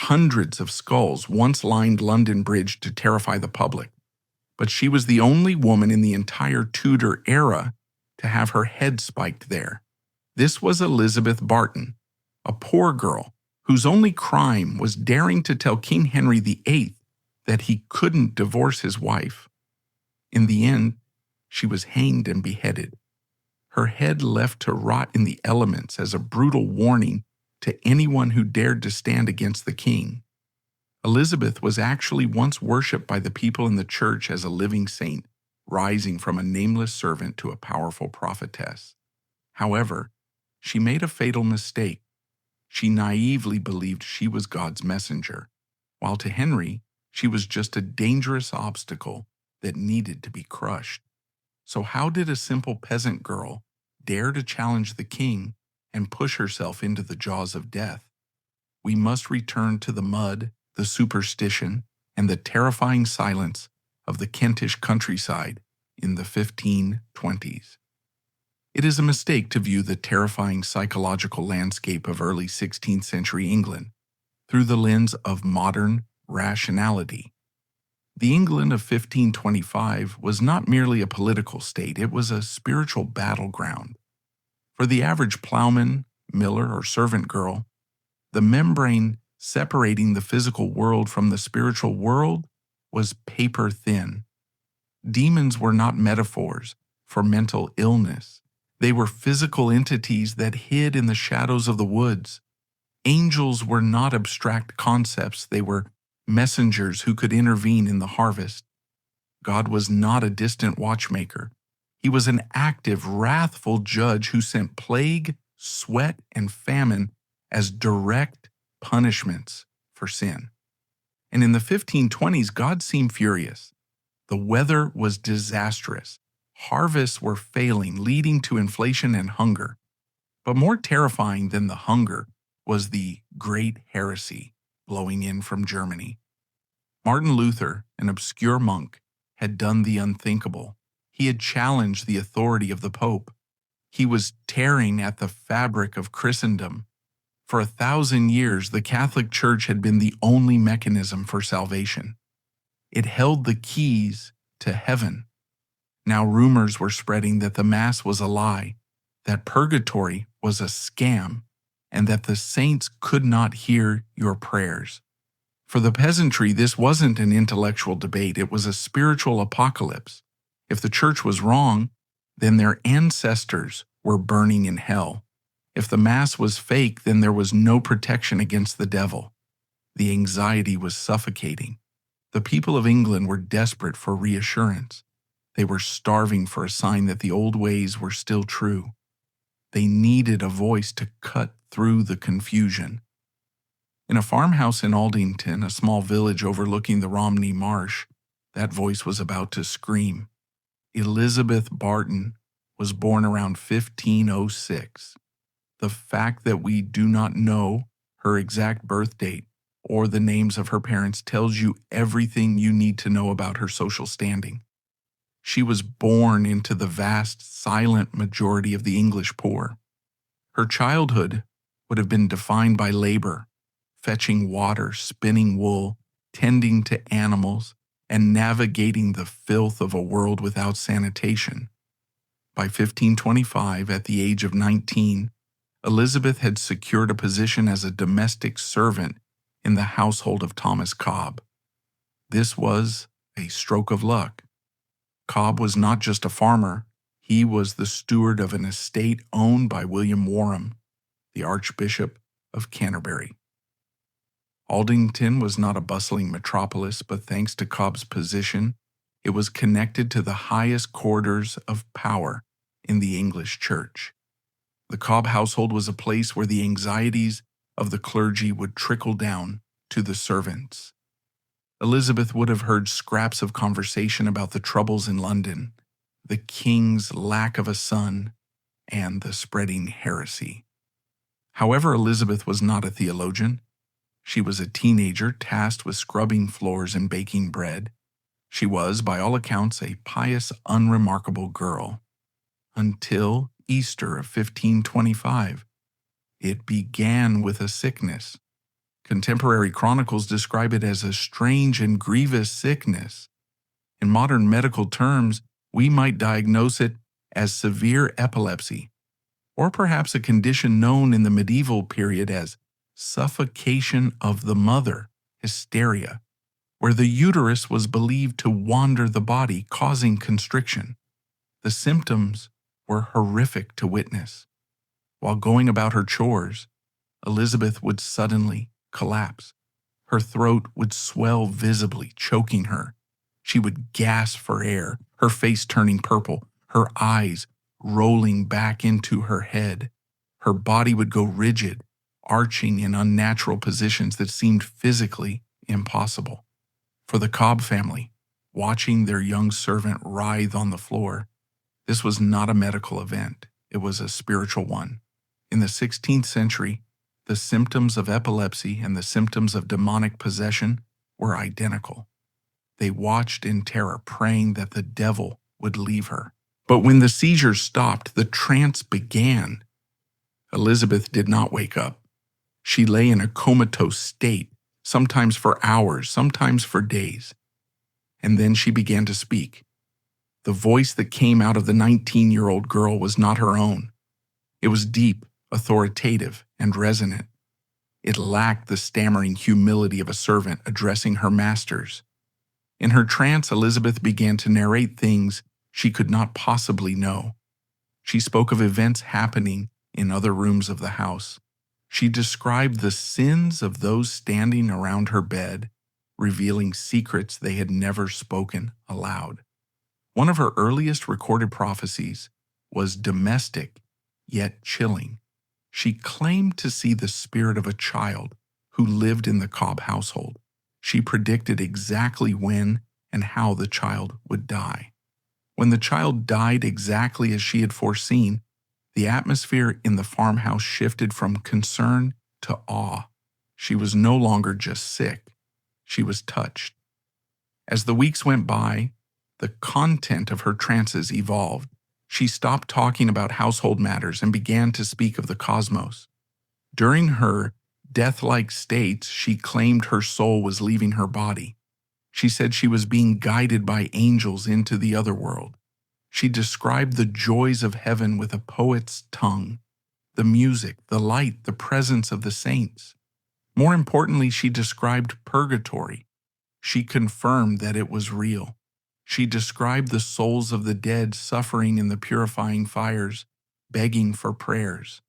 Hundreds of skulls once lined London Bridge to terrify the public, but she was the only woman in the entire Tudor era to have her head spiked there. This was Elizabeth Barton, a poor girl whose only crime was daring to tell King Henry VIII that he couldn't divorce his wife. In the end, she was hanged and beheaded, her head left to rot in the elements as a brutal warning to anyone who dared to stand against the king. Elizabeth was actually once worshipped by the people in the church as a living saint, rising from a nameless servant to a powerful prophetess. However, she made a fatal mistake. She naively believed she was God's messenger, while to Henry, she was just a dangerous obstacle that needed to be crushed. So how did a simple peasant girl dare to challenge the king and push herself into the jaws of death? We must return to the mud, the superstition, and the terrifying silence of the Kentish countryside in the 1520s. It is a mistake to view the terrifying psychological landscape of early 16th century England through the lens of modern rationality. The England of 1525 was not merely a political state, it was a spiritual battleground. For the average plowman, miller, or servant girl, the membrane separating the physical world from the spiritual world was paper thin. Demons were not metaphors for mental illness. They were physical entities that hid in the shadows of the woods. Angels were not abstract concepts, they were messengers who could intervene in the harvest. God was not a distant watchmaker. He was an active, wrathful judge who sent plague, sweat, and famine as direct punishments for sin. And in the 1520s, God seemed furious. The weather was disastrous. Harvests were failing, leading to inflation and hunger. But more terrifying than the hunger was the Great Heresy blowing in from Germany. Martin Luther, an obscure monk, had done the unthinkable. He had challenged the authority of the Pope. He was tearing at the fabric of Christendom. For 1,000 years, the Catholic Church had been the only mechanism for salvation. It held the keys to heaven. Now rumors were spreading that the Mass was a lie, that purgatory was a scam, and that the saints could not hear your prayers. For the peasantry, this wasn't an intellectual debate, it was a spiritual apocalypse. If the church was wrong, then their ancestors were burning in hell. If the Mass was fake, then there was no protection against the devil. The anxiety was suffocating. The people of England were desperate for reassurance. They were starving for a sign that the old ways were still true. They needed a voice to cut through the confusion. In a farmhouse in Aldington, a small village overlooking the Romney Marsh, that voice was about to scream. Elizabeth Barton was born around 1506. The fact that we do not know her exact birth date or the names of her parents tells you everything you need to know about her social standing. She was born into the vast, silent majority of the English poor. Her childhood would have been defined by labor, fetching water, spinning wool, tending to animals, and navigating the filth of a world without sanitation. By 1525, at the age of 19, Elizabeth had secured a position as a domestic servant in the household of Thomas Cobb. This was a stroke of luck. Cobb was not just a farmer, he was the steward of an estate owned by William Warham, the Archbishop of Canterbury. Aldington was not a bustling metropolis, but thanks to Cobb's position, it was connected to the highest quarters of power in the English Church. The Cobb household was a place where the anxieties of the clergy would trickle down to the servants. Elizabeth would have heard scraps of conversation about the troubles in London, the king's lack of a son, and the spreading heresy. However, Elizabeth was not a theologian. She was a teenager tasked with scrubbing floors and baking bread. She was, by all accounts, a pious, unremarkable girl. Until Easter of 1525. It began with a sickness. Contemporary chronicles describe it as a strange and grievous sickness. In modern medical terms, we might diagnose it as severe epilepsy, or perhaps a condition known in the medieval period as suffocation of the mother, hysteria, where the uterus was believed to wander the body, causing constriction. The symptoms were horrific to witness. While going about her chores, Elizabeth would suddenly collapse. Her throat would swell visibly, choking her. She would gasp for air, her face turning purple, her eyes rolling back into her head. Her body would go rigid, arching in unnatural positions that seemed physically impossible. For the Cobb family, watching their young servant writhe on the floor, this was not a medical event, it was a spiritual one. In the 16th century, the symptoms of epilepsy and the symptoms of demonic possession were identical. They watched in terror, praying that the devil would leave her. But when the seizures stopped, the trance began. Elizabeth did not wake up. She lay in a comatose state, sometimes for hours, sometimes for days. And then she began to speak. The voice that came out of the 19-year-old girl was not her own. It was deep, authoritative, and resonant. It lacked the stammering humility of a servant addressing her masters. In her trance, Elizabeth began to narrate things she could not possibly know. She spoke of events happening in other rooms of the house. She described the sins of those standing around her bed, revealing secrets they had never spoken aloud. One of her earliest recorded prophecies was domestic, yet chilling. She claimed to see the spirit of a child who lived in the Cobb household. She predicted exactly when and how the child would die. When the child died exactly as she had foreseen, the atmosphere in the farmhouse shifted from concern to awe. She was no longer just sick, she was touched. As the weeks went by, the content of her trances evolved. She stopped talking about household matters and began to speak of the cosmos. During her death-like states, she claimed her soul was leaving her body. She said she was being guided by angels into the other world. She described the joys of heaven with a poet's tongue, the music, the light, the presence of the saints. More importantly, she described purgatory. She confirmed that it was real. She described the souls of the dead suffering in the purifying fires, begging for prayers.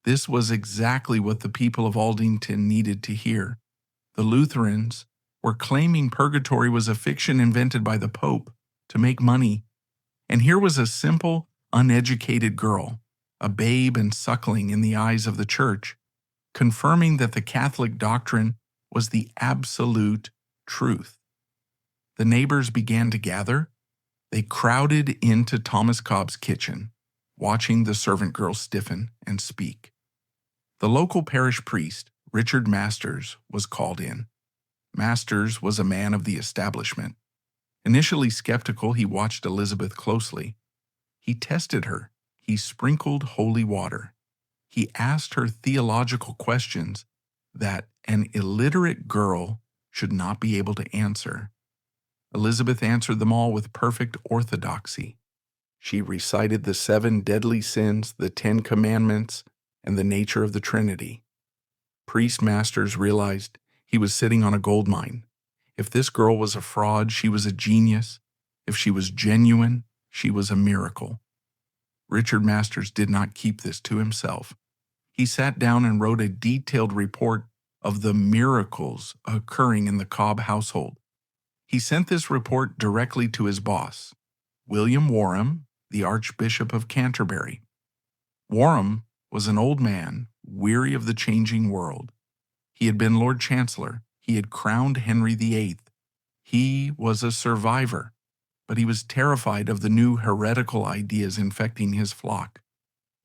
This was exactly what the people of Aldington needed to hear. The Lutherans were claiming purgatory was a fiction invented by the Pope to make money. And here was a simple, uneducated girl, a babe and suckling in the eyes of the church, confirming that the Catholic doctrine was the absolute truth. The neighbors began to gather. They crowded into Thomas Cobb's kitchen, watching the servant girl stiffen and speak. The local parish priest, Richard Masters, was called in. Masters was a man of the establishment. Initially skeptical, he watched Elizabeth closely. He tested her. He sprinkled holy water. He asked her theological questions that an illiterate girl should not be able to answer. Elizabeth answered them all with perfect orthodoxy. She recited the 7 deadly sins, the 10 commandments, and the nature of the Trinity. Priest Masters realized he was sitting on a gold mine. If this girl was a fraud, she was a genius. If she was genuine, she was a miracle. Richard Masters did not keep this to himself. He sat down and wrote a detailed report of the miracles occurring in the Cobb household. He sent this report directly to his boss, William Warham, the Archbishop of Canterbury. Warham was an old man, weary of the changing world. He had been Lord Chancellor. He had crowned Henry VIII. He was a survivor, but he was terrified of the new heretical ideas infecting his flock.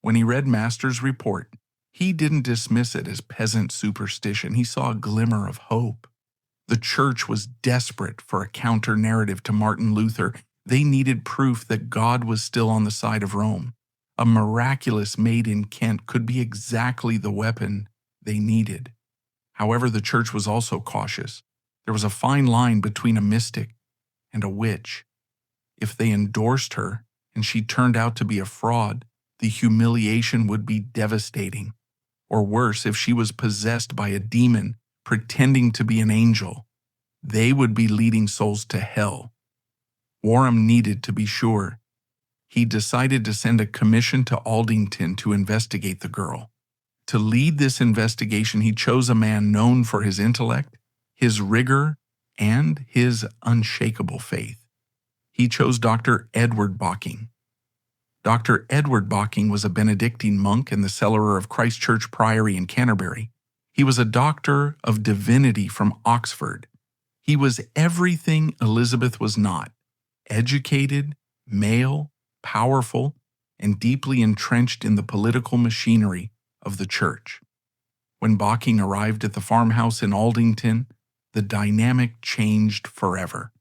When he read Masters' report, he didn't dismiss it as peasant superstition. He saw a glimmer of hope. The church was desperate for a counter-narrative to Martin Luther. They needed proof that God was still on the side of Rome. A miraculous Maid in Kent could be exactly the weapon they needed. However, the church was also cautious. There was a fine line between a mystic and a witch. If they endorsed her and she turned out to be a fraud, the humiliation would be devastating. Or worse, if she was possessed by a demon pretending to be an angel, they would be leading souls to hell. Warham needed to be sure. He decided to send a commission to Aldington to investigate the girl. To lead this investigation, he chose a man known for his intellect, his rigor, and his unshakable faith. He chose Dr. Edward Bocking. Dr. Edward Bocking was a Benedictine monk and the cellarer of Christ Church Priory in Canterbury. He was a doctor of divinity from Oxford. He was everything Elizabeth was not: educated, male, powerful, and deeply entrenched in the political machinery of the church. When Bocking arrived at the farmhouse in Aldington, the dynamic changed forever.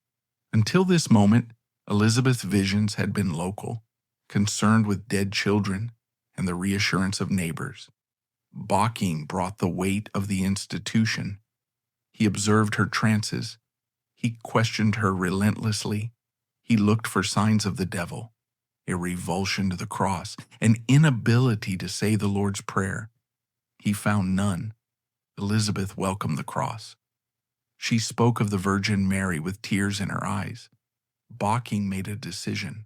Until this moment, Elizabeth's visions had been local, concerned with dead children and the reassurance of neighbors. Bocking brought the weight of the institution. He observed her trances. He questioned her relentlessly. He looked for signs of the devil, a revulsion to the cross, an inability to say the Lord's Prayer. He found none. Elizabeth welcomed the cross. She spoke of the Virgin Mary with tears in her eyes. Bocking made a decision.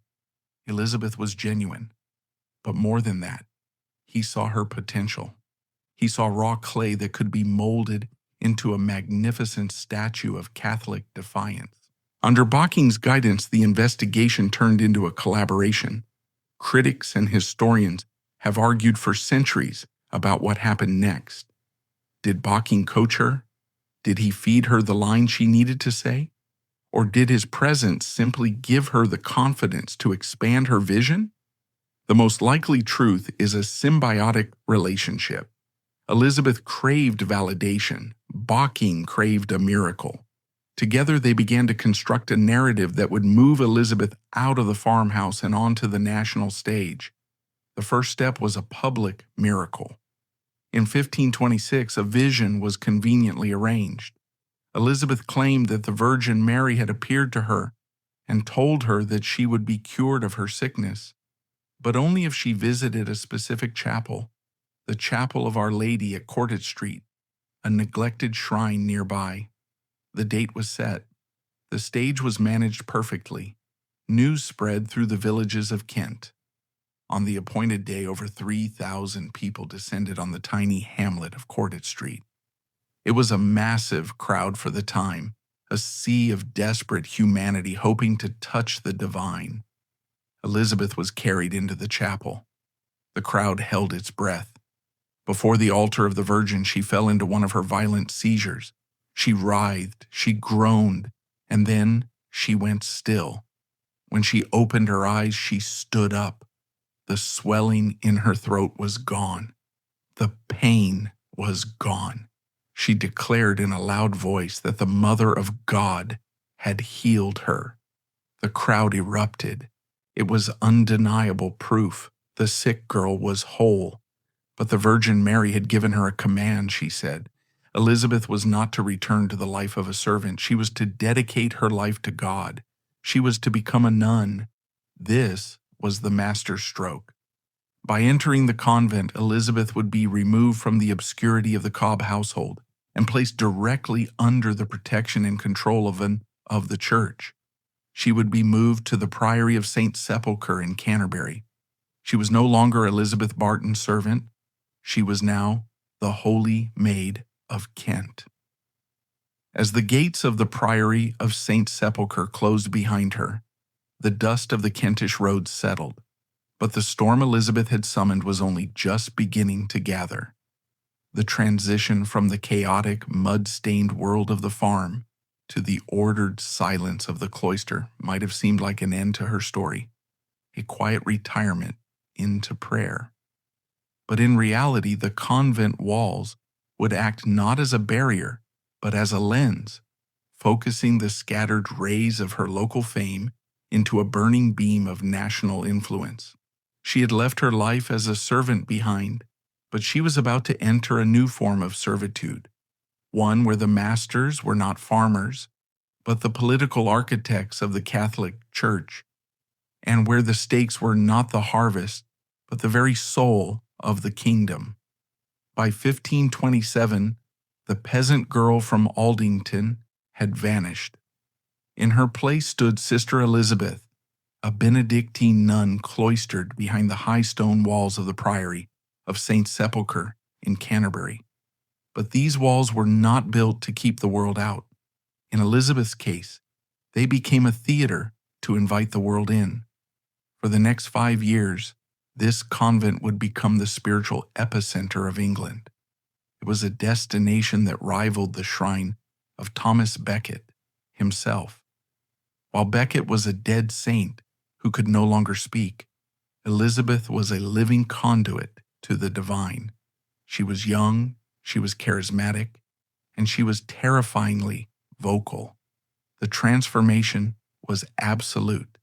Elizabeth was genuine. But more than that, he saw her potential. He saw raw clay that could be molded into a magnificent statue of Catholic defiance. Under Bocking's guidance, the investigation turned into a collaboration. Critics and historians have argued for centuries about what happened next. Did Bocking coach her? Did he feed her the line she needed to say? Or did his presence simply give her the confidence to expand her vision? The most likely truth is a symbiotic relationship. Elizabeth craved validation. Bocking craved a miracle. Together they began to construct a narrative that would move Elizabeth out of the farmhouse and onto the national stage. The first step was a public miracle. In 1526, a vision was conveniently arranged. Elizabeth claimed that the Virgin Mary had appeared to her and told her that she would be cured of her sickness, but only if she visited a specific chapel, the Chapel of Our Lady at Courtet Street, a neglected shrine nearby. The date was set. The stage was managed perfectly. News spread through the villages of Kent. On the appointed day, over 3,000 people descended on the tiny hamlet of Courtet Street. It was a massive crowd for the time, a sea of desperate humanity hoping to touch the divine. Elizabeth was carried into the chapel. The crowd held its breath. Before the altar of the Virgin, she fell into one of her violent seizures. She writhed, she groaned, and then she went still. When she opened her eyes, she stood up. The swelling in her throat was gone. The pain was gone. She declared in a loud voice that the Mother of God had healed her. The crowd erupted. It was undeniable proof. The sick girl was whole. But the Virgin Mary had given her a command, she said. Elizabeth was not to return to the life of a servant. She was to dedicate her life to God. She was to become a nun. This was the master stroke. By entering the convent, Elizabeth would be removed from the obscurity of the Cobb household and placed directly under the protection and control of the church. She would be moved to the Priory of St. Sepulchre in Canterbury. She was no longer Elizabeth Barton's servant. She was now the Holy Maid of Kent. As the gates of the Priory of St. Sepulchre closed behind her, the dust of the Kentish roads settled, but the storm Elizabeth had summoned was only just beginning to gather. The transition from the chaotic, mud-stained world of the farm to the ordered silence of the cloister might have seemed like an end to her story, a quiet retirement into prayer. But in reality, the convent walls would act not as a barrier, but as a lens, focusing the scattered rays of her local fame into a burning beam of national influence. She had left her life as a servant behind, but she was about to enter a new form of servitude. one where the masters were not farmers, but the political architects of the Catholic Church, and where the stakes were not the harvest, but the very soul of the kingdom. By 1527, the peasant girl from Aldington had vanished. In her place stood Sister Elizabeth, a Benedictine nun cloistered behind the high stone walls of the priory of St. Sepulchre in Canterbury. But these walls were not built to keep the world out. In Elizabeth's case, they became a theater to invite the world in. For the next 5 years, this convent would become the spiritual epicenter of England. It was a destination that rivaled the shrine of Thomas Becket himself. While Becket was a dead saint who could no longer speak, Elizabeth was a living conduit to the divine. She was young, she was charismatic, and she was terrifyingly vocal. The transformation was absolute.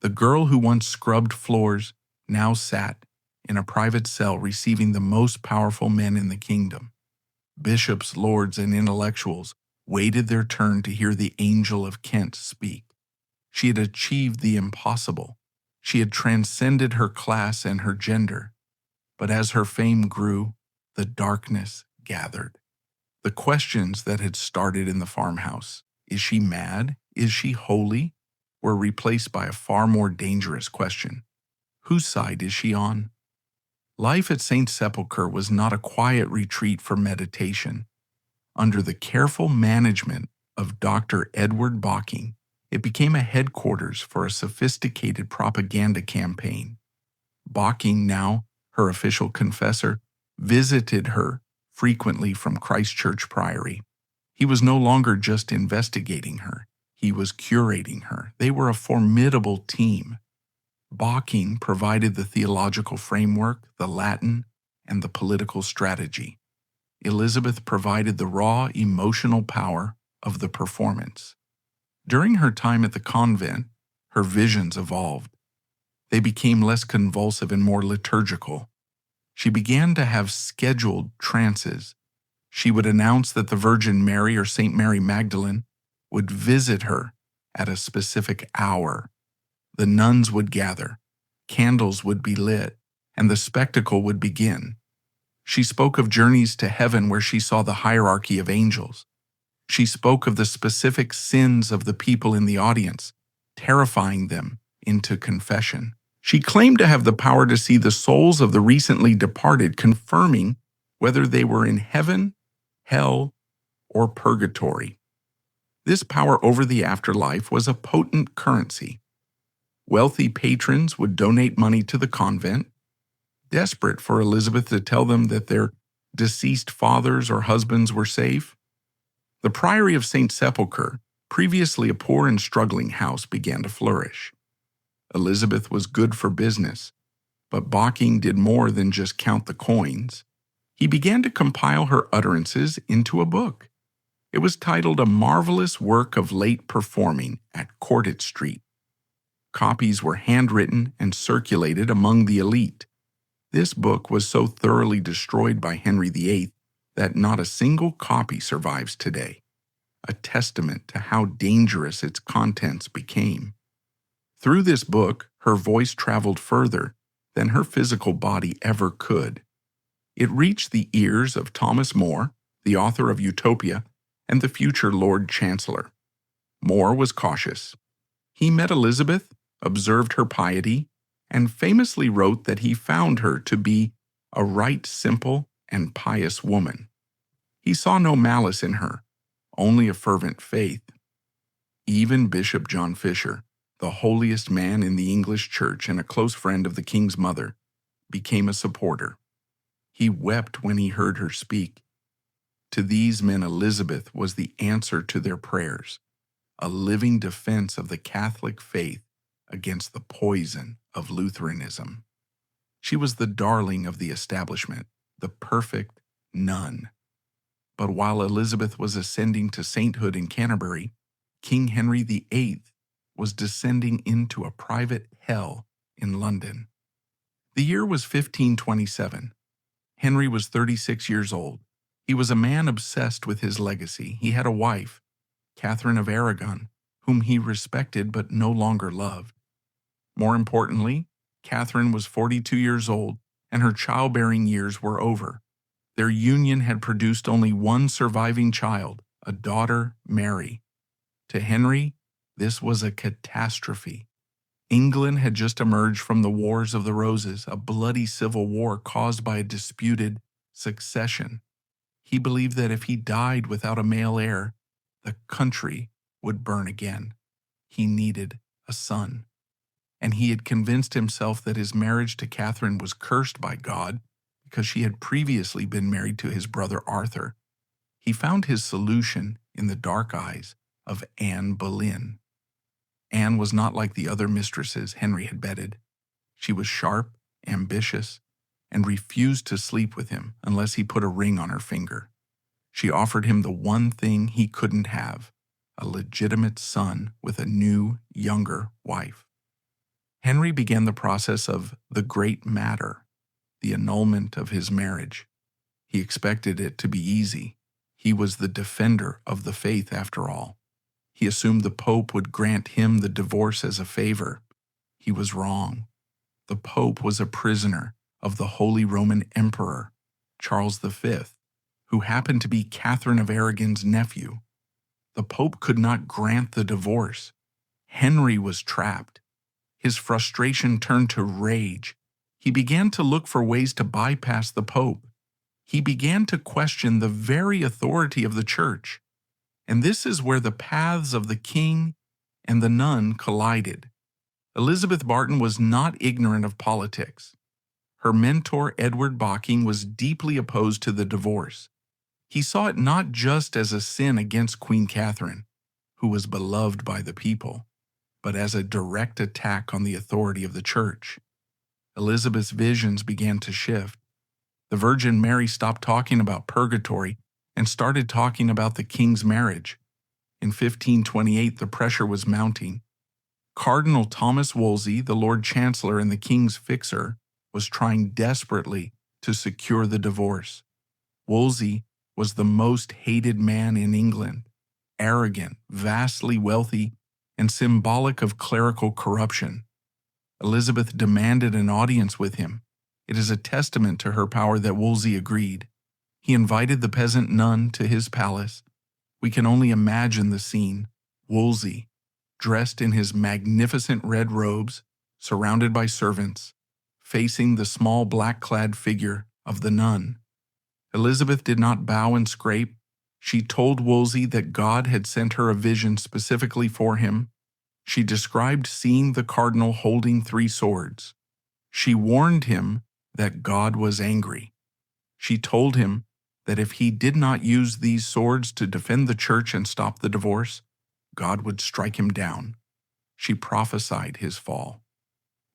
The girl who once scrubbed floors now sat in a private cell receiving the most powerful men in the kingdom. Bishops, lords, and intellectuals waited their turn to hear the Angel of Kent speak. She had achieved the impossible. She had transcended her class and her gender. But as her fame grew, the darkness gathered. The questions that had started in the farmhouse, is she mad? Is she holy? Were replaced by a far more dangerous question. Whose side is she on? Life at St. Sepulchre was not a quiet retreat for meditation. Under the careful management of Dr. Edward Barton, it became a headquarters for a sophisticated propaganda campaign. Barton, now her official confessor, visited her frequently from Christchurch Priory. He was no longer just investigating her. He was curating her. They were a formidable team. Barton provided the theological framework, the Latin, and the political strategy. Elizabeth provided the raw emotional power of the performance. During her time at the convent, her visions evolved. They became less convulsive and more liturgical. She began to have scheduled trances. She would announce that the Virgin Mary or St. Mary Magdalene would visit her at a specific hour. The nuns would gather, candles would be lit, and the spectacle would begin. She spoke of journeys to heaven where she saw the hierarchy of angels. She spoke of the specific sins of the people in the audience, terrifying them into confession. She claimed to have the power to see the souls of the recently departed, confirming whether they were in heaven, hell, or purgatory. This power over the afterlife was a potent currency. Wealthy patrons would donate money to the convent, desperate for Elizabeth to tell them that their deceased fathers or husbands were safe. The Priory of St. Sepulchre, previously a poor and struggling house, began to flourish. Elizabeth was good for business, but Barton did more than just count the coins. He began to compile her utterances into a book. It was titled A Marvelous Work of Late Performing at Courtet Street. Copies were handwritten and circulated among the elite. This book was so thoroughly destroyed by Henry VIII that not a single copy survives today, a testament to how dangerous its contents became. Through this book, her voice traveled further than her physical body ever could. It reached the ears of Thomas More, the author of Utopia, and the future Lord Chancellor. More was cautious. He met Elizabeth, observed her piety, and famously wrote that he found her to be a right simple and pious woman. He saw no malice in her, only a fervent faith. Even Bishop John Fisher, the holiest man in the English church and a close friend of the king's mother, became a supporter. He wept when he heard her speak. To these men, Elizabeth was the answer to their prayers, a living defense of the Catholic faith against the poison of Lutheranism. She was the darling of the establishment, the perfect nun. But while Elizabeth was ascending to sainthood in Canterbury, King Henry VIII was descending into a private hell in London. The year was 1527. Henry was 36 years old. He was a man obsessed with his legacy. He had a wife, Catherine of Aragon, whom he respected but no longer loved. More importantly, Catherine was 42 years old, and her childbearing years were over. Their union had produced only one surviving child, a daughter, Mary. To Henry, this was a catastrophe. England had just emerged from the Wars of the Roses, a bloody civil war caused by a disputed succession. He believed that if he died without a male heir, the country would burn again. He needed a son. And he had convinced himself that his marriage to Catherine was cursed by God because she had previously been married to his brother Arthur. He found his solution in the dark eyes of Anne Boleyn. Anne was not like the other mistresses Henry had bedded. She was sharp, ambitious, and refused to sleep with him unless he put a ring on her finger. She offered him the one thing he couldn't have, a legitimate son with a new, younger wife. Henry began the process of the great matter, the annulment of his marriage. He expected it to be easy. He was the defender of the faith after all. He assumed the Pope would grant him the divorce as a favor. He was wrong. The Pope was a prisoner of the Holy Roman Emperor, Charles V, who happened to be Catherine of Aragon's nephew. The Pope could not grant the divorce. Henry was trapped. His frustration turned to rage. He began to look for ways to bypass the Pope. He began to question the very authority of the Church. And this is where the paths of the king and the nun collided. Elizabeth Barton was not ignorant of politics. Her mentor, Edward Bocking, was deeply opposed to the divorce. He saw it not just as a sin against Queen Catherine, who was beloved by the people, but as a direct attack on the authority of the Church. Elizabeth's visions began to shift. The Virgin Mary stopped talking about purgatory and started talking about the king's marriage. In 1528, the pressure was mounting. Cardinal Thomas Wolsey, the Lord Chancellor and the king's fixer, was trying desperately to secure the divorce. Wolsey was the most hated man in England, arrogant, vastly wealthy, and symbolic of clerical corruption. Elizabeth demanded an audience with him. It is a testament to her power that Wolsey agreed. He invited the peasant nun to his palace. We can only imagine the scene. Wolsey, dressed in his magnificent red robes, surrounded by servants, facing the small black-clad figure of the nun. Elizabeth did not bow and scrape. She told Wolsey that God had sent her a vision specifically for him. She described seeing the cardinal holding 3 swords. She warned him that God was angry. She told him that if he did not use these swords to defend the church and stop the divorce, God would strike him down. She prophesied his fall.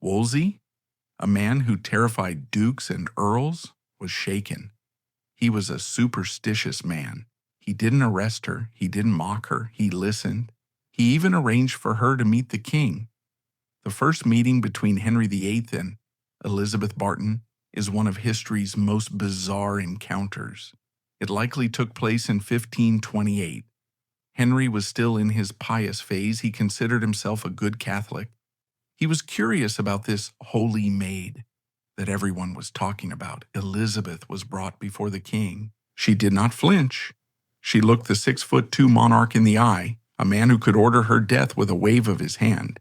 Wolsey, a man who terrified dukes and earls, was shaken. He was a superstitious man. He didn't arrest her. He didn't mock her. He listened. He even arranged for her to meet the king. The first meeting between Henry VIII and Elizabeth Barton is one of history's most bizarre encounters. It likely took place in 1528. Henry was still in his pious phase. He considered himself a good Catholic. He was curious about this holy maid that everyone was talking about. Elizabeth was brought before the king. She did not flinch. She looked the 6'2" monarch in the eye, a man who could order her death with a wave of his hand,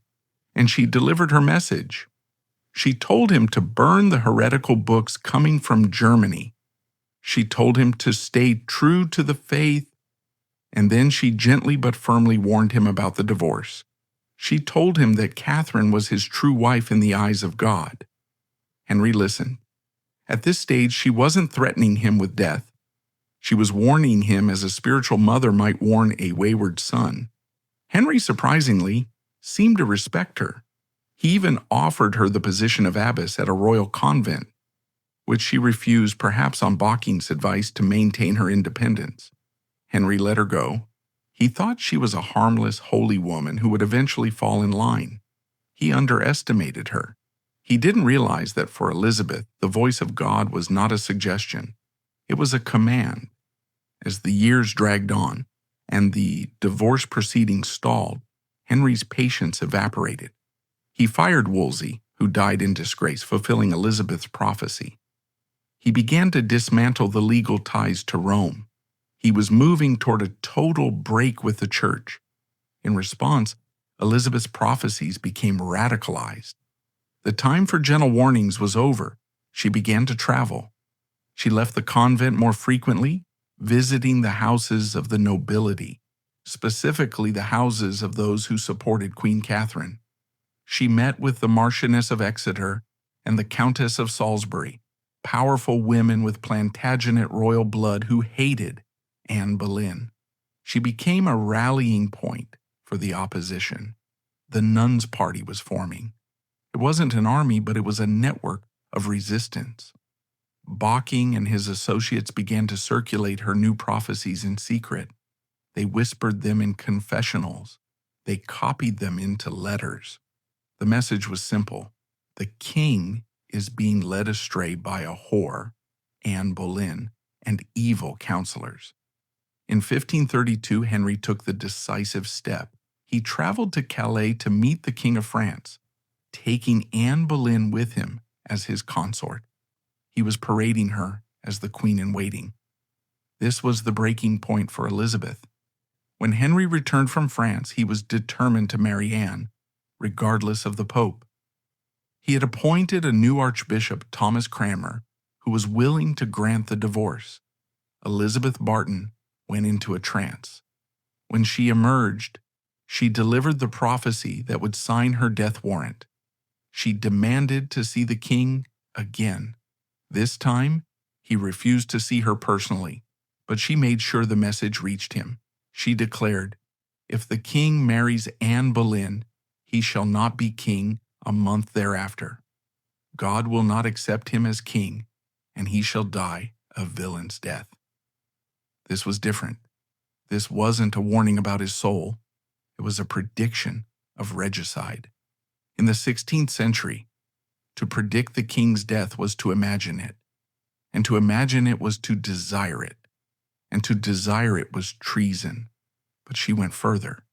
and she delivered her message. She told him to burn the heretical books coming from Germany. She told him to stay true to the faith, and then she gently but firmly warned him about the divorce. She told him that Catherine was his true wife in the eyes of God. Henry listened. At this stage, she wasn't threatening him with death. She was warning him as a spiritual mother might warn a wayward son. Henry, surprisingly, seemed to respect her. He even offered her the position of abbess at a royal convent, which she refused, perhaps on Bocking's advice, to maintain her independence. Henry let her go. He thought she was a harmless, holy woman who would eventually fall in line. He underestimated her. He didn't realize that for Elizabeth, the voice of God was not a suggestion. It was a command. As the years dragged on and the divorce proceedings stalled, Henry's patience evaporated. He fired Wolsey, who died in disgrace, fulfilling Elizabeth's prophecy. He began to dismantle the legal ties to Rome. He was moving toward a total break with the church. In response, Elizabeth's prophecies became radicalized. The time for gentle warnings was over. She began to travel. She left the convent more frequently, visiting the houses of the nobility, specifically the houses of those who supported Queen Catherine. She met with the Marchioness of Exeter and the Countess of Salisbury, powerful women with Plantagenet royal blood who hated Anne Boleyn. She became a rallying point for the opposition. The Nuns Party was forming. It wasn't an army, but it was a network of resistance. Bocking and his associates began to circulate her new prophecies in secret. They whispered them in confessionals. They copied them into letters. The message was simple. The king is being led astray by a whore, Anne Boleyn, and evil counselors. In 1532, Henry took the decisive step. He traveled to Calais to meet the King of France, taking Anne Boleyn with him as his consort. He was parading her as the queen-in-waiting. This was the breaking point for Elizabeth. When Henry returned from France, he was determined to marry Anne, regardless of the Pope. He had appointed a new archbishop, Thomas Cranmer, who was willing to grant the divorce. Elizabeth Barton went into a trance. When she emerged, she delivered the prophecy that would sign her death warrant. She demanded to see the king again. This time, he refused to see her personally, but she made sure the message reached him. She declared, "If the king marries Anne Boleyn, he shall not be king a month thereafter. God will not accept him as king, and he shall die a villain's death." This was different. This wasn't a warning about his soul. It was a prediction of regicide. In the 16th century, to predict the king's death was to imagine it, and to imagine it was to desire it, and to desire it was treason. But she went further.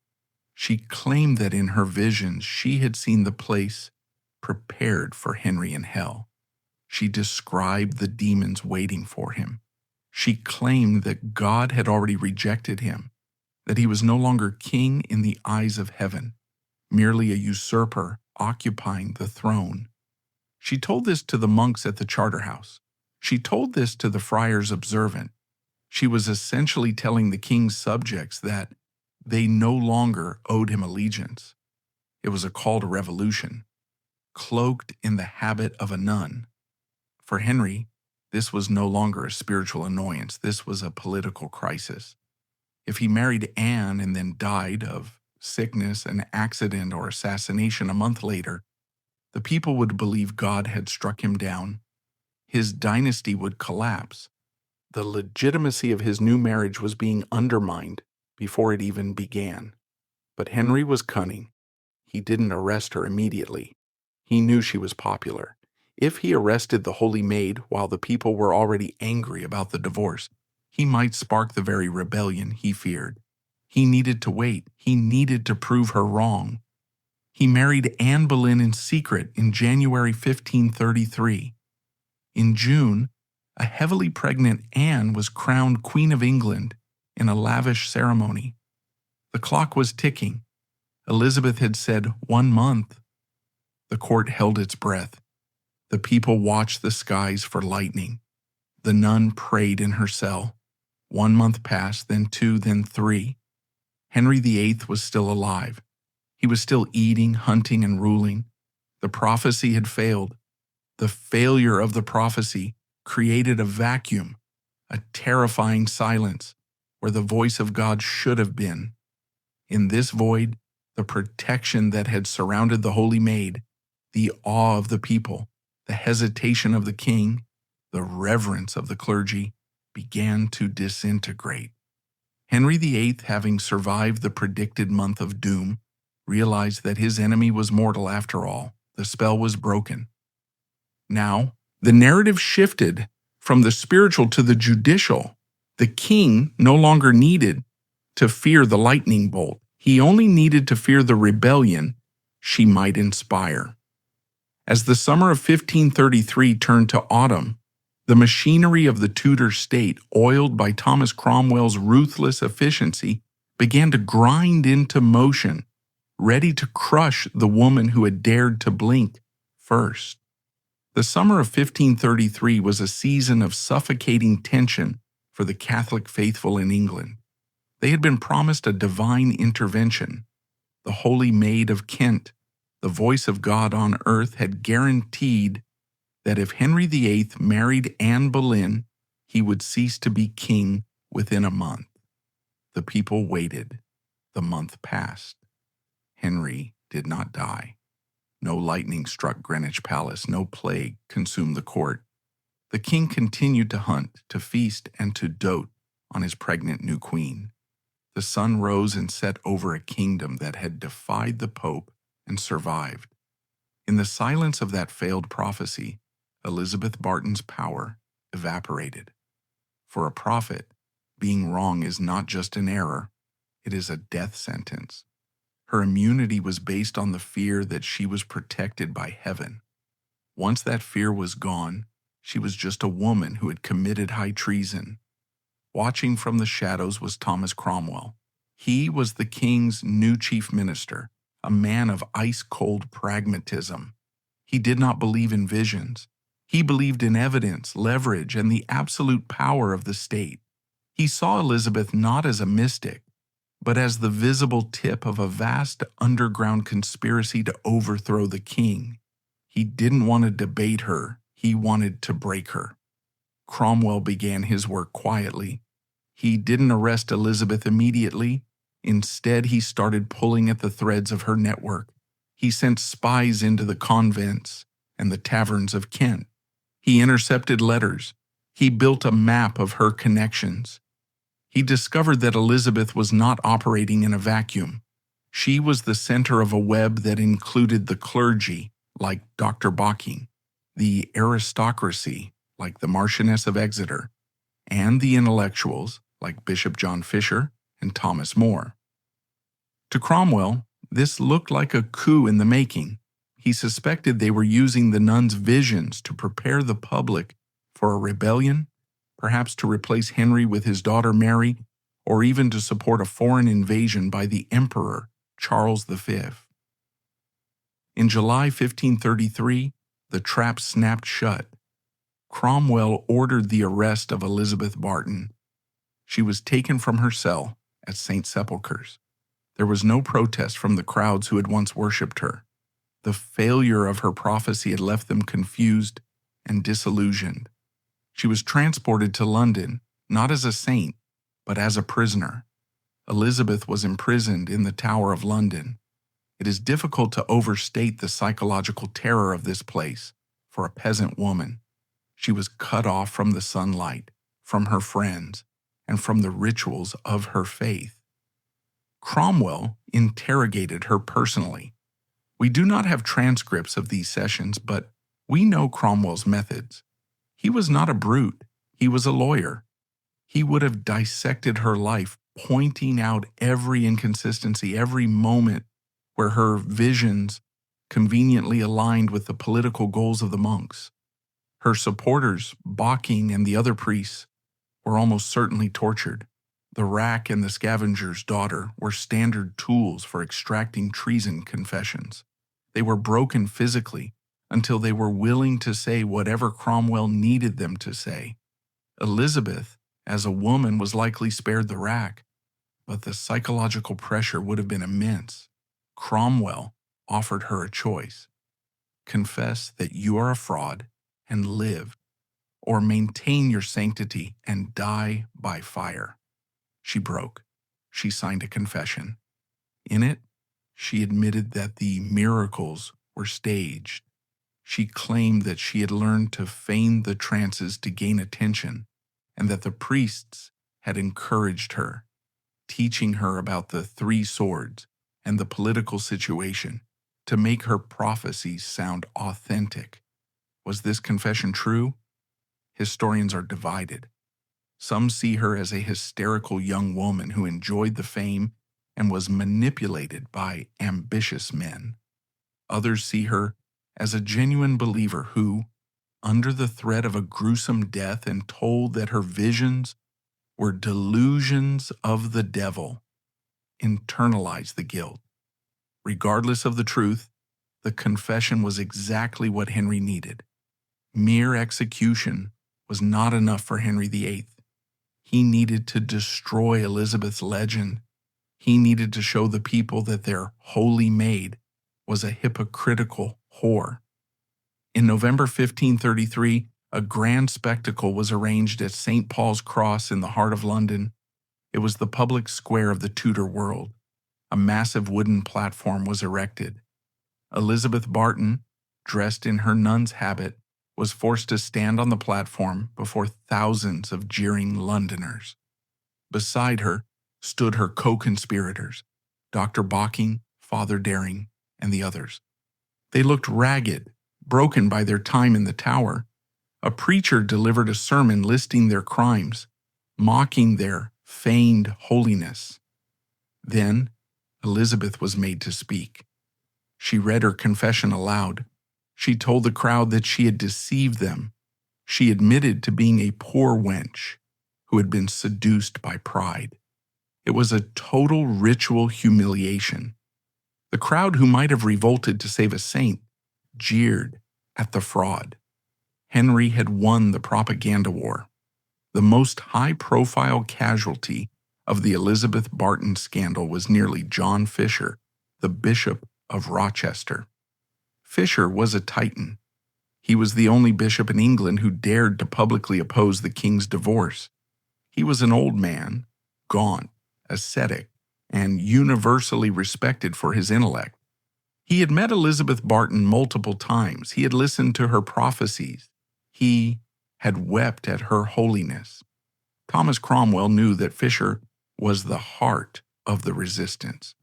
She claimed that in her visions she had seen the place prepared for Henry in hell. She described the demons waiting for him. She claimed that God had already rejected him, that he was no longer king in the eyes of heaven, merely a usurper occupying the throne. She told this to the monks at the Charterhouse. She told this to the friars observant. She was essentially telling the king's subjects that they no longer owed him allegiance. It was a call to revolution, cloaked in the habit of a nun. For Henry, this was no longer a spiritual annoyance. This was a political crisis. If he married Anne and then died of sickness, an accident, or assassination a month later, the people would believe God had struck him down. His dynasty would collapse. The legitimacy of his new marriage was being undermined before it even began. But Henry was cunning. He didn't arrest her immediately. He knew she was popular. If he arrested the Holy Maid while the people were already angry about the divorce, he might spark the very rebellion he feared. He needed to wait. He needed to prove her wrong. He married Anne Boleyn in secret in January 1533. In June, a heavily pregnant Anne was crowned Queen of England in a lavish ceremony. The clock was ticking. Elizabeth had said 1 month. The court held its breath. The people watched the skies for lightning. The nun prayed in her cell. 1 month passed, then 2, then 3. Henry VIII was still alive. He was still eating, hunting, and ruling. The prophecy had failed. The failure of the prophecy created a vacuum, a terrifying silence, where the voice of God should have been. In this void, the protection that had surrounded the Holy Maid, the awe of the people, the hesitation of the king, the reverence of the clergy, began to disintegrate. Henry VIII, having survived the predicted month of doom, realized that his enemy was mortal after all. The spell was broken. Now, the narrative shifted from the spiritual to the judicial. The king no longer needed to fear the lightning bolt. He only needed to fear the rebellion she might inspire. As the summer of 1533 turned to autumn, the machinery of the Tudor state, oiled by Thomas Cromwell's ruthless efficiency, began to grind into motion, ready to crush the woman who had dared to blink first. The summer of 1533 was a season of suffocating tension for the Catholic faithful in England. They had been promised a divine intervention. The Holy Maid of Kent, the voice of God on earth, had guaranteed that if Henry VIII married Anne Boleyn, he would cease to be king within a month. The people waited. The month passed. Henry did not die. No lightning struck Greenwich Palace. No plague consumed the court. The king continued to hunt, to feast, and to dote on his pregnant new queen. The sun rose and set over a kingdom that had defied the Pope and survived. In the silence of that failed prophecy, Elizabeth Barton's power evaporated. For a prophet, being wrong is not just an error, it is a death sentence. Her immunity was based on the fear that she was protected by heaven. Once that fear was gone, she was just a woman who had committed high treason. Watching from the shadows was Thomas Cromwell. He was the king's new chief minister, a man of ice-cold pragmatism. He did not believe in visions. He believed in evidence, leverage, and the absolute power of the state. He saw Elizabeth not as a mystic, but as the visible tip of a vast underground conspiracy to overthrow the king. He didn't want to debate her. He wanted to break her. Cromwell began his work quietly. He didn't arrest Elizabeth immediately. Instead, he started pulling at the threads of her network. He sent spies into the convents and the taverns of Kent. He intercepted letters. He built a map of her connections. He discovered that Elizabeth was not operating in a vacuum. She was the center of a web that included the clergy, like Dr. Bocking, the aristocracy, like the Marchioness of Exeter, and the intellectuals, like Bishop John Fisher and Thomas More. To Cromwell, this looked like a coup in the making. He suspected they were using the nuns' visions to prepare the public for a rebellion, perhaps to replace Henry with his daughter Mary, or even to support a foreign invasion by the Emperor Charles V. In July 1533, the trap snapped shut. Cromwell ordered the arrest of Elizabeth Barton. She was taken from her cell at St. Sepulchre's. There was no protest from the crowds who had once worshipped her. The failure of her prophecy had left them confused and disillusioned. She was transported to London, not as a saint, but as a prisoner. Elizabeth was imprisoned in the Tower of London. It is difficult to overstate the psychological terror of this place for a peasant woman. She was cut off from the sunlight, from her friends, and from the rituals of her faith. Cromwell interrogated her personally. We do not have transcripts of these sessions, but we know Cromwell's methods. He was not a brute. He was a lawyer. He would have dissected her life, pointing out every inconsistency, every moment where her visions conveniently aligned with the political goals of the monks. Her supporters, Bocking and the other priests, were almost certainly tortured. The rack and the scavenger's daughter were standard tools for extracting treason confessions. They were broken physically until they were willing to say whatever Cromwell needed them to say. Elizabeth, as a woman, was likely spared the rack, but the psychological pressure would have been immense. Cromwell offered her a choice. Confess that you are a fraud and live, or maintain your sanctity and die by fire. She broke. She signed a confession. In it, she admitted that the miracles were staged. She claimed that she had learned to feign the trances to gain attention, and that the priests had encouraged her, teaching her about the three swords and the political situation to make her prophecies sound authentic. Was this confession true? Historians are divided. Some see her as a hysterical young woman who enjoyed the fame and was manipulated by ambitious men. Others see her as a genuine believer who, under the threat of a gruesome death and told that her visions were delusions of the devil, internalized the guilt. Regardless of the truth, the confession was exactly what Henry needed. Mere execution was not enough for Henry VIII. He needed to destroy Elizabeth's legend. He needed to show the people that their holy maid was a hypocritical whore. In November 1533, a grand spectacle was arranged at St. Paul's Cross in the heart of London. It was the public square of the Tudor world. A massive wooden platform was erected. Elizabeth Barton, dressed in her nun's habit, was forced to stand on the platform before thousands of jeering Londoners. Beside her stood her co-conspirators, Dr. Bocking, Father Daring, and the others. They looked ragged, broken by their time in the Tower. A preacher delivered a sermon listing their crimes, mocking their feigned holiness. Then Elizabeth was made to speak. She read her confession aloud. She told the crowd that she had deceived them. She admitted to being a poor wench who had been seduced by pride. It was a total ritual humiliation. The crowd, who might have revolted to save a saint, jeered at the fraud. Henry had won the propaganda war. The most high-profile casualty of the Elizabeth Barton scandal was nearly John Fisher, the Bishop of Rochester. Fisher was a titan. He was the only bishop in England who dared to publicly oppose the king's divorce. He was an old man, gaunt, ascetic, and universally respected for his intellect. He had met Elizabeth Barton multiple times. He had listened to her prophecies. He had wept at her holiness. Thomas Cromwell knew that Fisher was the heart of the resistance.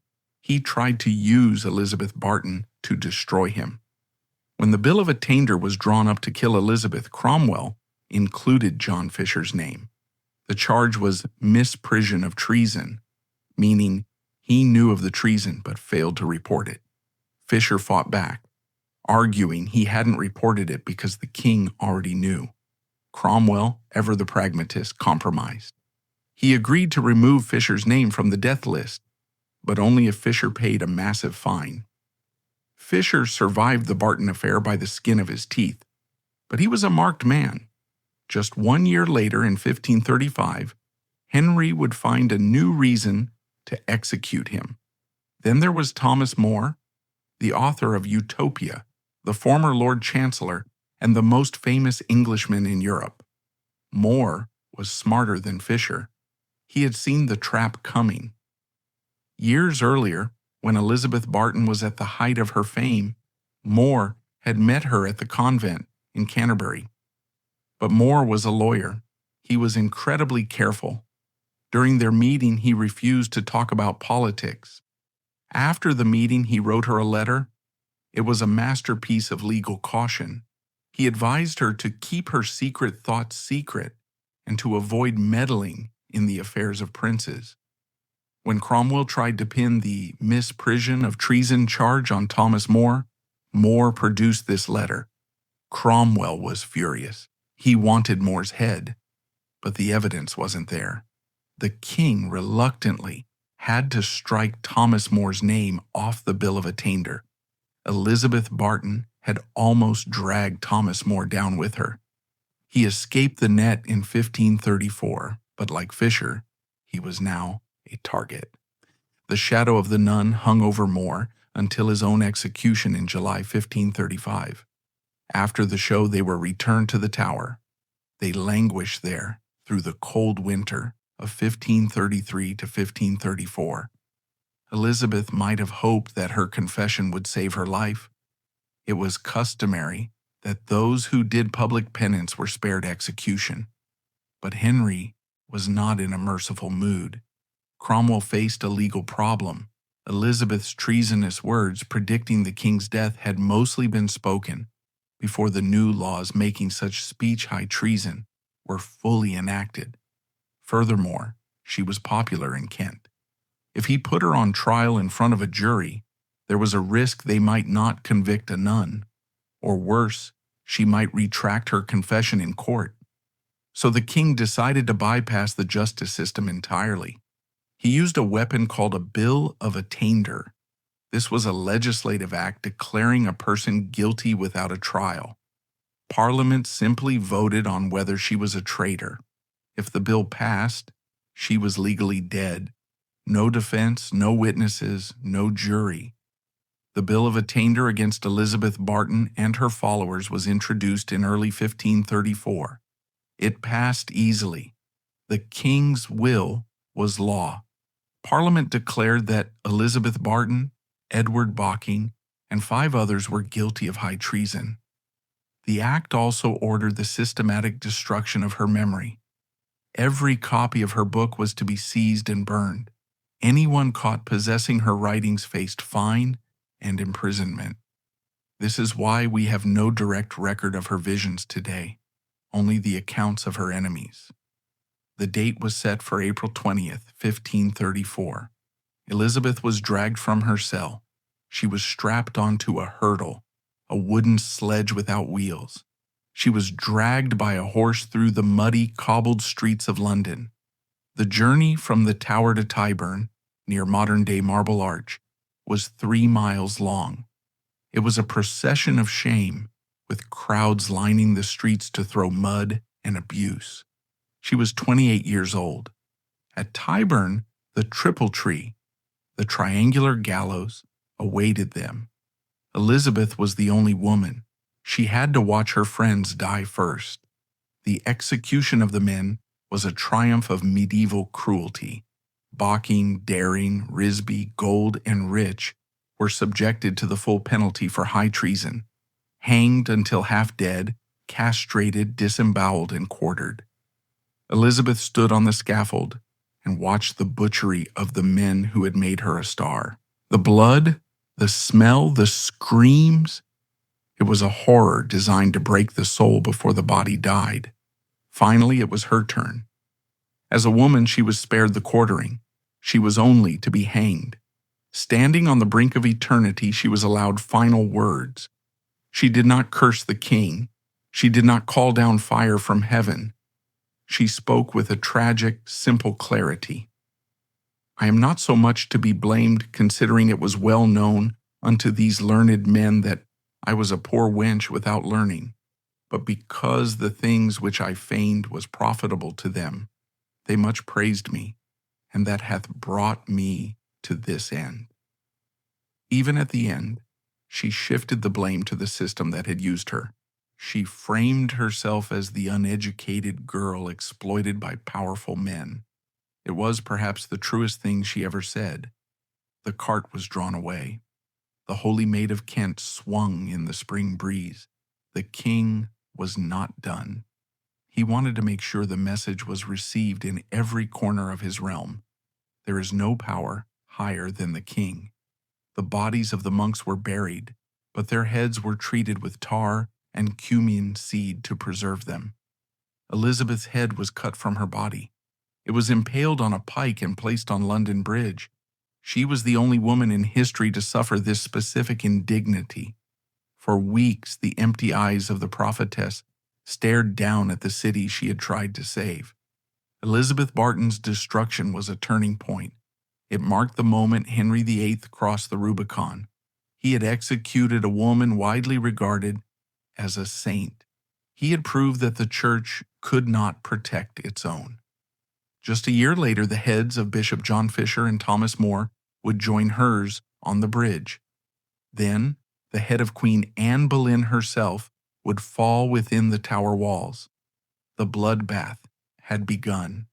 He tried to use Elizabeth Barton to destroy him. When the Bill of Attainder was drawn up to kill Elizabeth, Cromwell included John Fisher's name. The charge was misprision of treason, meaning he knew of the treason but failed to report it. Fisher fought back, arguing he hadn't reported it because the king already knew. Cromwell, ever the pragmatist, compromised. He agreed to remove Fisher's name from the death list, but only if Fisher paid a massive fine. Fisher survived the Barton affair by the skin of his teeth, but he was a marked man. Just 1 year later, in 1535, Henry would find a new reason to execute him. Then there was Thomas More, the author of Utopia, the former Lord Chancellor, and the most famous Englishman in Europe. More was smarter than Fisher. He had seen the trap coming. Years earlier, when Elizabeth Barton was at the height of her fame, More had met her at the convent in Canterbury. But More was a lawyer. He was incredibly careful. During their meeting, he refused to talk about politics. After the meeting, he wrote her a letter. It was a masterpiece of legal caution. He advised her to keep her secret thoughts secret and to avoid meddling in the affairs of princes. When Cromwell tried to pin the misprision of treason charge on Thomas More, More produced this letter. Cromwell was furious. He wanted More's head, but the evidence wasn't there. The king reluctantly had to strike Thomas More's name off the Bill of Attainder. Elizabeth Barton had almost dragged Thomas More down with her. He escaped the net in 1534, but like Fisher, he was now a target. The shadow of the nun hung over More until his own execution in July 1535. After the show, they were returned to the Tower. They languished there through the cold winter of 1533 to 1534. Elizabeth might have hoped that her confession would save her life. It was customary that those who did public penance were spared execution. But Henry was not in a merciful mood. Cromwell faced a legal problem. Elizabeth's treasonous words predicting the king's death had mostly been spoken before the new laws making such speech high treason were fully enacted. Furthermore, she was popular in Kent. If he put her on trial in front of a jury, there was a risk they might not convict a nun, or worse, she might retract her confession in court. So the king decided to bypass the justice system entirely. He used a weapon called a Bill of Attainder. This was a legislative act declaring a person guilty without a trial. Parliament simply voted on whether she was a traitor. If the bill passed, she was legally dead. No defense, no witnesses, no jury. The Bill of Attainder against Elizabeth Barton and her followers was introduced in early 1534. It passed easily. The king's will was law. Parliament declared that Elizabeth Barton, Edward Barking, and 5 others were guilty of high treason. The act also ordered the systematic destruction of her memory. Every copy of her book was to be seized and burned. Anyone caught possessing her writings faced fine and imprisonment. This is why we have no direct record of her visions today, only the accounts of her enemies. The date was set for April 20th, 1534. Elizabeth was dragged from her cell. She was strapped onto a hurdle, a wooden sledge without wheels. She was dragged by a horse through the muddy, cobbled streets of London. The journey from the Tower to Tyburn, near modern-day Marble Arch, was 3 miles long. It was a procession of shame, with crowds lining the streets to throw mud and abuse. She was 28 years old. At Tyburn, the triple tree, the triangular gallows, awaited them. Elizabeth was the only woman. She had to watch her friends die first. The execution of the men was a triumph of medieval cruelty. Barking, Daring, Risby, Gold, and Rich were subjected to the full penalty for high treason, hanged until half dead, castrated, disemboweled, and quartered. Elizabeth stood on the scaffold and watched the butchery of the men who had made her a star. The blood, the smell, the screams. It was a horror designed to break the soul before the body died. Finally, it was her turn. As a woman, she was spared the quartering. She was only to be hanged. Standing on the brink of eternity, she was allowed final words. She did not curse the king. She did not call down fire from heaven. She spoke with a tragic, simple clarity. I am not so much to be blamed, considering it was well known unto these learned men that I was a poor wench without learning, but because the things which I feigned was profitable to them, they much praised me, and that hath brought me to this end. Even at the end, she shifted the blame to the system that had used her. She framed herself as the uneducated girl exploited by powerful men. It was perhaps the truest thing she ever said. The cart was drawn away. The holy Maid of Kent swung in the spring breeze. The king was not done. He wanted to make sure the message was received in every corner of his realm. There is no power higher than the king. The bodies of the monks were buried, but their heads were treated with tar and cumin seed to preserve them. Elizabeth's head was cut from her body. It was impaled on a pike and placed on London Bridge. She was the only woman in history to suffer this specific indignity. For weeks, the empty eyes of the prophetess stared down at the city she had tried to save. Elizabeth Barton's destruction was a turning point. It marked the moment Henry VIII crossed the Rubicon. He had executed a woman widely regarded as a saint. He had proved that the church could not protect its own. Just a year later, the heads of Bishop John Fisher and Thomas More would join hers on the bridge. Then, the head of Queen Anne Boleyn herself would fall within the tower walls. The bloodbath had begun,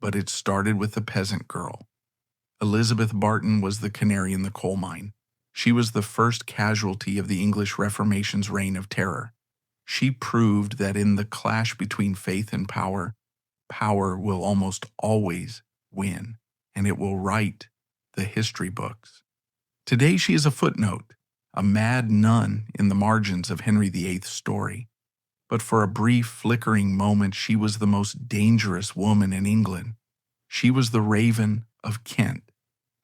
but it started with the peasant girl. Elizabeth Barton was the canary in the coal mine. She was the first casualty of the English Reformation's reign of terror. She proved that in the clash between faith and power, power will almost always win, and it will write the history books. Today she is a footnote, a mad nun in the margins of Henry VIII's story. But for a brief, flickering moment, she was the most dangerous woman in England. She was the Raven of Kent,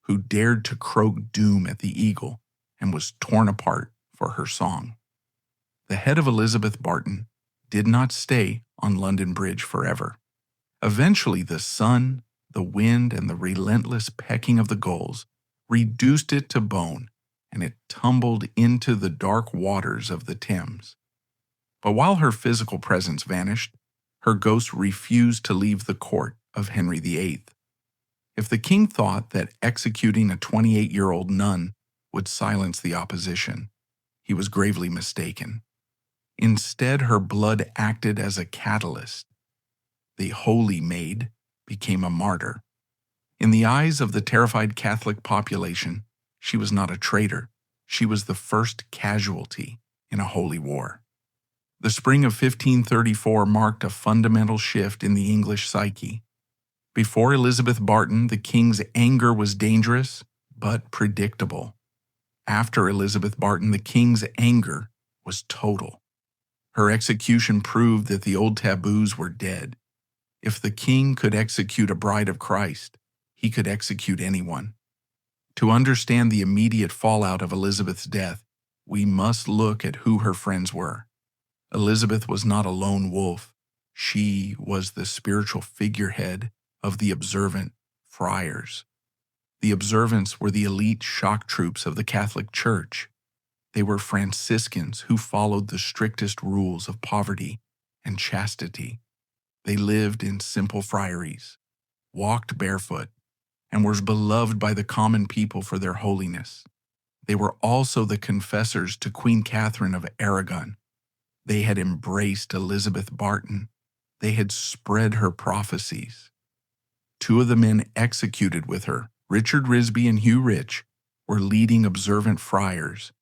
who dared to croak doom at the eagle and was torn apart for her song. The head of Elizabeth Barton did not stay on London Bridge forever. Eventually, the sun, the wind, and the relentless pecking of the gulls reduced it to bone, and it tumbled into the dark waters of the Thames. But while her physical presence vanished, her ghost refused to leave the court of Henry VIII. If the king thought that executing a 28-year-old nun would silence the opposition, he was gravely mistaken. Instead, her blood acted as a catalyst. The holy Maid became a martyr. In the eyes of the terrified Catholic population, she was not a traitor. She was the first casualty in a holy war. The spring of 1534 marked a fundamental shift in the English psyche. Before Elizabeth Barton, the king's anger was dangerous but predictable. After Elizabeth Barton, the king's anger was total. Her execution proved that the old taboos were dead. If the king could execute a bride of Christ, he could execute anyone. To understand the immediate fallout of Elizabeth's death, we must look at who her friends were. Elizabeth was not a lone wolf. She was the spiritual figurehead of the observant friars. The observants were the elite shock troops of the Catholic Church. They were Franciscans who followed the strictest rules of poverty and chastity. They lived in simple friaries, walked barefoot, and were beloved by the common people for their holiness. They were also the confessors to Queen Catherine of Aragon. They had embraced Elizabeth Barton. They had spread her prophecies. Two of the men executed with her, Richard Risby and Hugh Rich, were leading observant friars.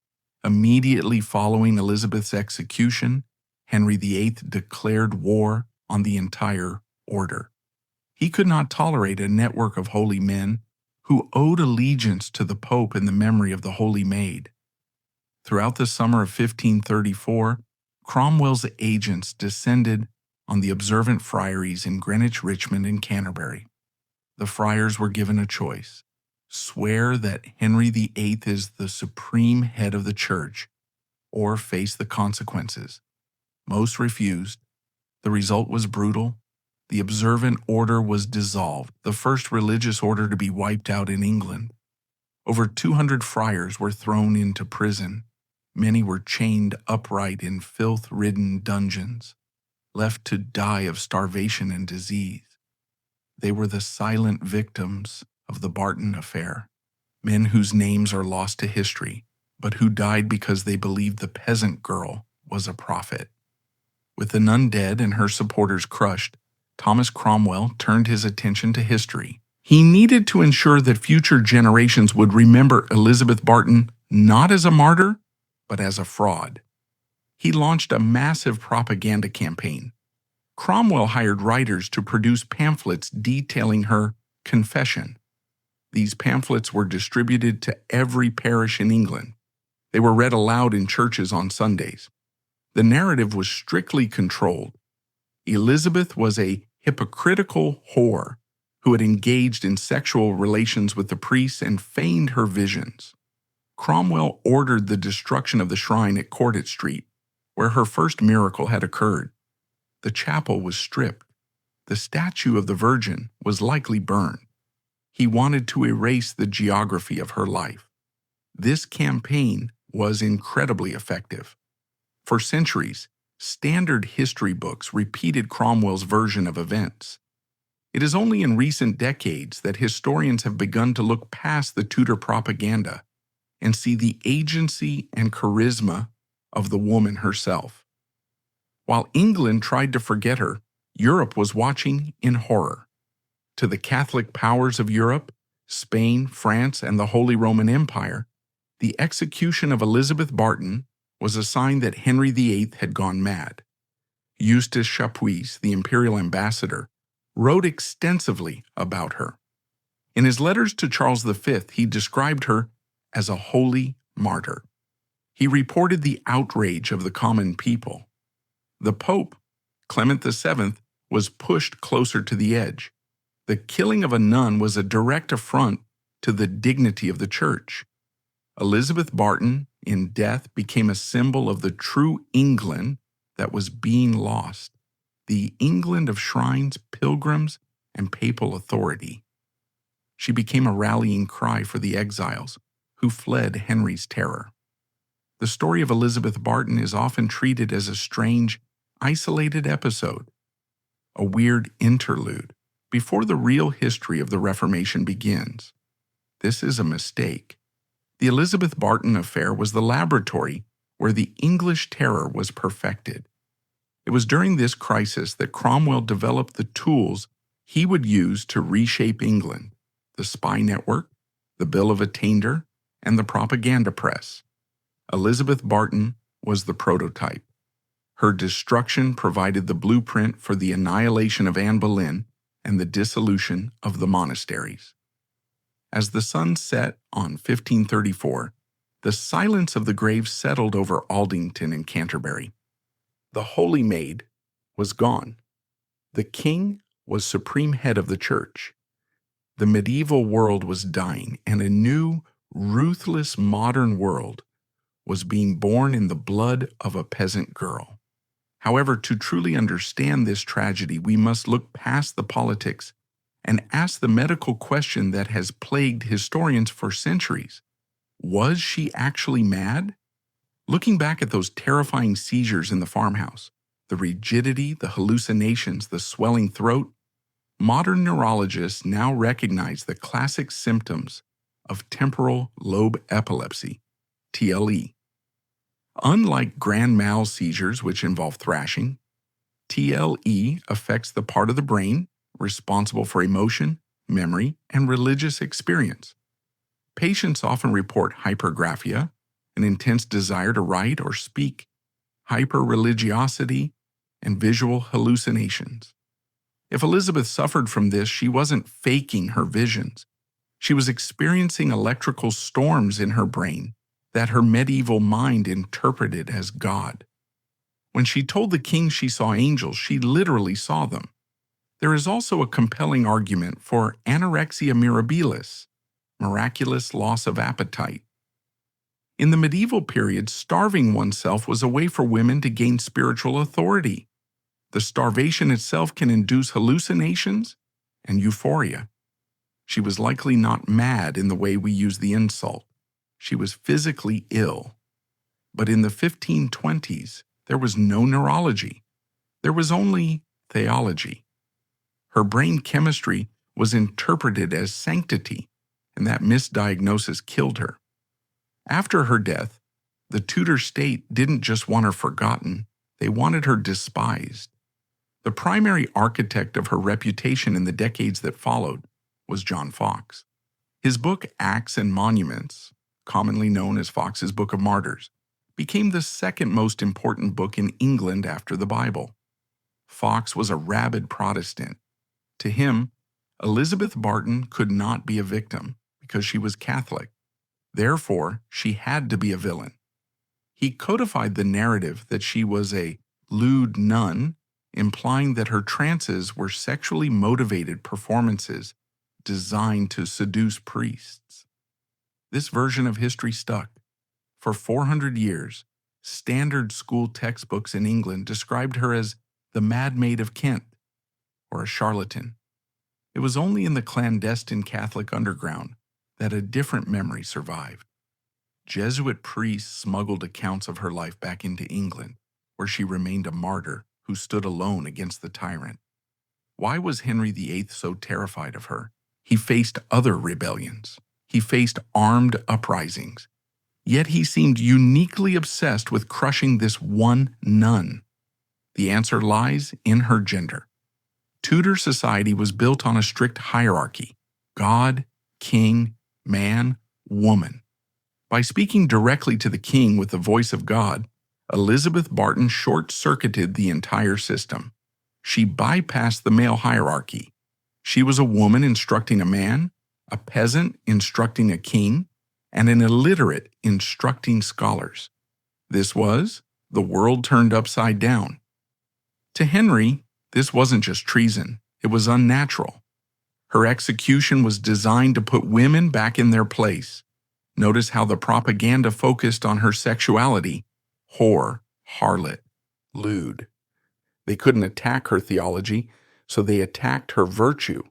Immediately following Elizabeth's execution, Henry VIII declared war on the entire order. He could not tolerate a network of holy men who owed allegiance to the Pope in the memory of the Holy Maid. Throughout the summer of 1534, Cromwell's agents descended on the observant friaries in Greenwich, Richmond, and Canterbury. The friars were given a choice: swear that Henry VIII is the supreme head of the church, or face the consequences. Most refused. The result was brutal. The observant order was dissolved, the first religious order to be wiped out in England. Over 200 friars were thrown into prison. Many were chained upright in filth-ridden dungeons, left to die of starvation and disease. They were the silent victims of the Barton affair, men whose names are lost to history, but who died because they believed the peasant girl was a prophet. With the nun dead and her supporters crushed, Thomas Cromwell turned his attention to history. He needed to ensure that future generations would remember Elizabeth Barton not as a martyr, but as a fraud. He launched a massive propaganda campaign. Cromwell hired writers to produce pamphlets detailing her confession. These pamphlets were distributed to every parish in England. They were read aloud in churches on Sundays. The narrative was strictly controlled. Elizabeth was a hypocritical whore who had engaged in sexual relations with the priests and feigned her visions. Cromwell ordered the destruction of the shrine at Corbett Street, where her first miracle had occurred. The chapel was stripped. The statue of the Virgin was likely burned. He wanted to erase the geography of her life. This campaign was incredibly effective. For centuries, standard history books repeated Cromwell's version of events. It is only in recent decades that historians have begun to look past the Tudor propaganda and see the agency and charisma of the woman herself. While England tried to forget her, Europe was watching in horror. To the Catholic powers of Europe, Spain, France, and the Holy Roman Empire, the execution of Elizabeth Barton was a sign that Henry VIII had gone mad. Eustace Chapuis, the imperial ambassador, wrote extensively about her. In his letters to Charles V, he described her as a holy martyr. He reported the outrage of the common people. The Pope, Clement VII, was pushed closer to the edge. The killing of a nun was a direct affront to the dignity of the Church. Elizabeth Barton, in death, became a symbol of the true England that was being lost, the England of shrines, pilgrims, and papal authority. She became a rallying cry for the exiles who fled Henry's terror. The story of Elizabeth Barton is often treated as a strange, isolated episode, a weird interlude, before the real history of the Reformation begins. This is a mistake. The Elizabeth Barton affair was the laboratory where the English terror was perfected. It was during this crisis that Cromwell developed the tools he would use to reshape England: the spy network, the Bill of Attainder, and the propaganda press. Elizabeth Barton was the prototype. Her destruction provided the blueprint for the annihilation of Anne Boleyn and the dissolution of the monasteries. As the sun set on 1534, the silence of the grave settled over Aldington and Canterbury. The Holy Maid was gone. The king was supreme head of the church. The medieval world was dying, and a new, ruthless modern world was being born in the blood of a peasant girl. However, to truly understand this tragedy, we must look past the politics and ask the medical question that has plagued historians for centuries. Was she actually mad? Looking back at those terrifying seizures in the farmhouse, the rigidity, the hallucinations, the swelling throat, modern neurologists now recognize the classic symptoms of temporal lobe epilepsy, TLE. Unlike grand mal seizures, which involve thrashing, TLE affects the part of the brain responsible for emotion, memory, and religious experience. Patients often report hypergraphia, an intense desire to write or speak, hyperreligiosity, and visual hallucinations. If Elizabeth suffered from this, she wasn't faking her visions. She was experiencing electrical storms in her brain that her medieval mind interpreted as God. When she told the king she saw angels, she literally saw them. There is also a compelling argument for anorexia mirabilis, miraculous loss of appetite. In the medieval period, starving oneself was a way for women to gain spiritual authority. The starvation itself can induce hallucinations and euphoria. She was likely not mad in the way we use the insult. She was physically ill. But in the 1520s, there was no neurology. There was only theology. Her brain chemistry was interpreted as sanctity, and that misdiagnosis killed her. After her death, the Tudor state didn't just want her forgotten, they wanted her despised. The primary architect of her reputation in the decades that followed was John Foxe. His book Acts and Monuments, commonly known as Foxe's Book of Martyrs, became the second most important book in England after the Bible. Foxe was a rabid Protestant. To him, Elizabeth Barton could not be a victim because she was Catholic. Therefore, she had to be a villain. He codified the narrative that she was a lewd nun, implying that her trances were sexually motivated performances designed to seduce priests. This version of history stuck. For 400 years, standard school textbooks in England described her as the Mad Maid of Kent, or a charlatan. It was only in the clandestine Catholic underground that a different memory survived. Jesuit priests smuggled accounts of her life back into England, where she remained a martyr who stood alone against the tyrant. Why was Henry VIII so terrified of her? He faced other rebellions. He faced armed uprisings. Yet he seemed uniquely obsessed with crushing this one nun. The answer lies in her gender. Tudor society was built on a strict hierarchy: God, king, man, woman. By speaking directly to the king with the voice of God, Elizabeth Barton short-circuited the entire system. She bypassed the male hierarchy. She was a woman instructing a man, a peasant instructing a king, and an illiterate instructing scholars. This was the world turned upside down. To Henry, this wasn't just treason, it was unnatural. Her execution was designed to put women back in their place. Notice how the propaganda focused on her sexuality: whore, harlot, lewd. They couldn't attack her theology, so they attacked her virtue.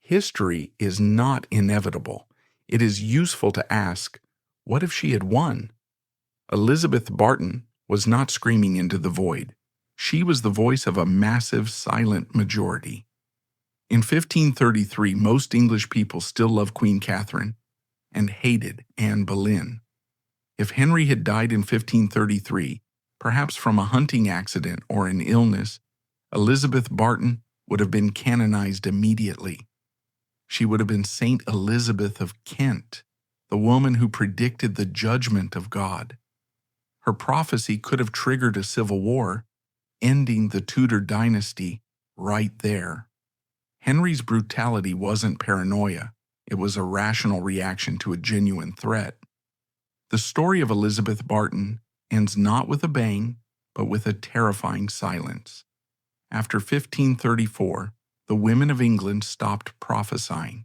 History is not inevitable. It is useful to ask, what if she had won? Elizabeth Barton was not screaming into the void. She was the voice of a massive, silent majority. In 1533, most English people still loved Queen Catherine and hated Anne Boleyn. If Henry had died in 1533, perhaps from a hunting accident or an illness, Elizabeth Barton would have been canonized immediately. She would have been Saint Elizabeth of Kent, the woman who predicted the judgment of God. Her prophecy could have triggered a civil war, ending the Tudor dynasty right there. Henry's brutality wasn't paranoia. It was a rational reaction to a genuine threat. The story of Elizabeth Barton ends not with a bang, but with a terrifying silence. After 1534, the women of England stopped prophesying.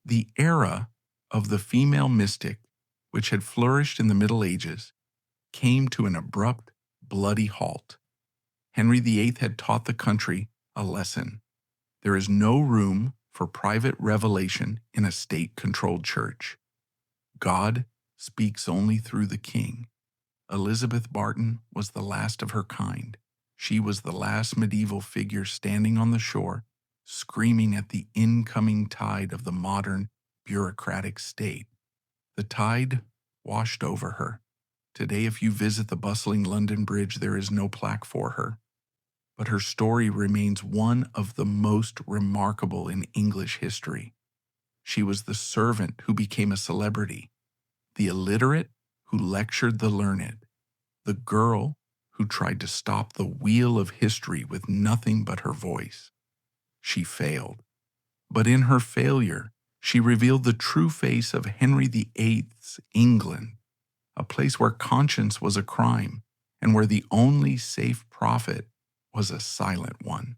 The era of the female mystic, which had flourished in the Middle Ages, came to an abrupt, bloody halt. Henry VIII had taught the country a lesson. There is no room for private revelation in a state-controlled church. God speaks only through the king. Elizabeth Barton was the last of her kind. She was the last medieval figure standing on the shore, screaming at the incoming tide of the modern, bureaucratic state. The tide washed over her. Today, if you visit the bustling London Bridge, there is no plaque for her. But her story remains one of the most remarkable in English history. She was the servant who became a celebrity, the illiterate who lectured the learned, the girl who tried to stop the wheel of history with nothing but her voice. She failed. But in her failure, she revealed the true face of Henry VIII's England, a place where conscience was a crime and where the only safe prophet was a silent one.